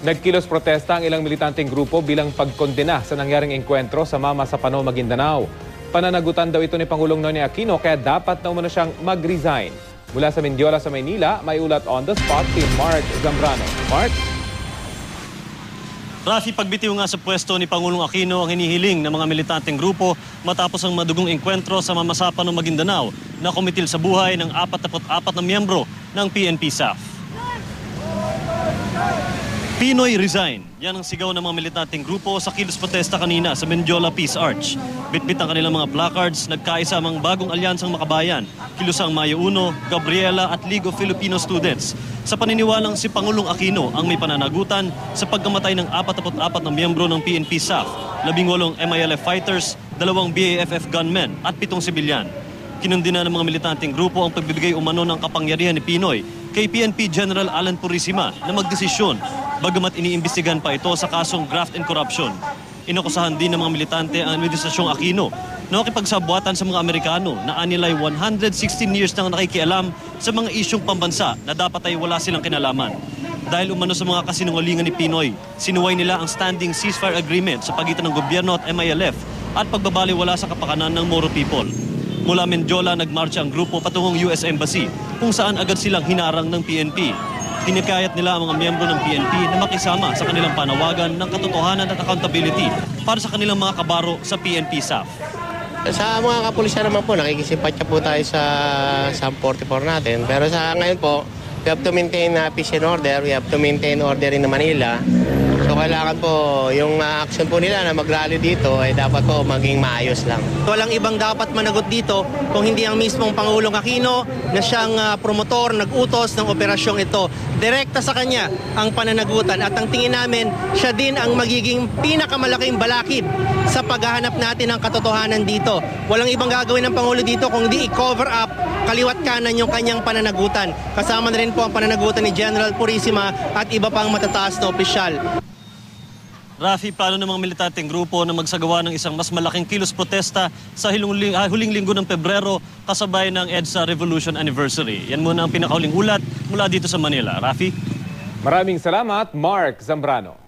Nagkilos protesta ang ilang militanteng grupo bilang pagkondena sa nangyaring engkwentro sa Mama sa Pano, Maguindanao. Pananagutan daw ito ni Pangulong Noynoy Aquino kaya dapat na umano siyang mag-resign. Mula sa Mendiola sa Maynila, may ulat on the spot si Mark Zambrano. Mark? Rafi, pagbitiw nga sa pwesto ni Pangulong Aquino ang hinihiling ng mga militanteng grupo matapos ang madugong engkwentro sa Mama sa Pano, Maguindanao na kumitil sa buhay ng 44 na miyembro ng PNP-SAF. Pinoy resign. Yan ang sigaw ng mga militanteng grupo sa kilos protesta kanina sa Mendiola Peace Arch. Bitbit ang kanilang mga placards, nagkaisa ang bagong alyansang makabayan, Kilusang Mayo 1, Gabriela at League of Filipino Students. Sa paniniwalang si Pangulong Aquino ang may pananagutan sa pagkamatay ng 44 na miyembro ng PNP-SAF, 18 MILF fighters, 2 BAFF gunmen at 7 sibilyan. Kinundina ng mga militanteng grupo ang pagbibigay umano ng kapangyarihan ni Pinoy kay PNP General Alan Purisima na magdesisyon, bagamat iniimbestigan pa ito sa kasong graft and corruption. Inakusahan din ng mga militante ang Administrasyong Aquino na makipagsabuatan sa mga Amerikano na anilay 116 years nang nakikialam sa mga isyong pambansa na dapat ay wala silang kinalaman. Dahil umano sa mga kasinungalingan ni Pinoy, sinuway nila ang standing ceasefire agreement sa pagitan ng gobyerno at MILF at pagbabaliwala sa kapakanan ng Moro people. Mula Mendiola, nagmarcha ang grupo patungong US Embassy kung saan agad silang hinarang ng PNP. Hinikayat nila ang mga miyembro ng PNP na makisama sa kanilang panawagan ng katotohanan at accountability para sa kanilang mga kabaro sa PNP-SAF. Sa mga kapulisan naman po, nakikisimpatya po tayo sa SAM 44 natin. Pero sa ngayon po, we have to maintain peace and order. We have to maintain order in Manila. So kailangan po yung action po nila na mag-rally dito ay dapat po maging maayos lang. Walang ibang dapat managot dito kung hindi ang mismong Pangulong Aquino na siyang promotor, nag-utos ng operasyong ito. Direkta sa kanya ang pananagutan at ang tingin namin siya din ang magiging pinakamalaking balakid sa paghahanap natin ng katotohanan dito. Walang ibang gagawin ng Pangulo dito kung hindi i-cover up kaliwat kanan yung kanyang pananagutan. Kasama na rin po ang pananagutan ni General Purisima at iba pang matataas na opisyal. Rafi, plano ng mga militanteng grupo na magsagawa ng isang mas malaking kilos protesta sa huling linggo ng Pebrero kasabay ng EDSA Revolution Anniversary. Yan muna ang pinakahuling ulat mula dito sa Manila. Rafi? Maraming salamat, Mark Zambrano.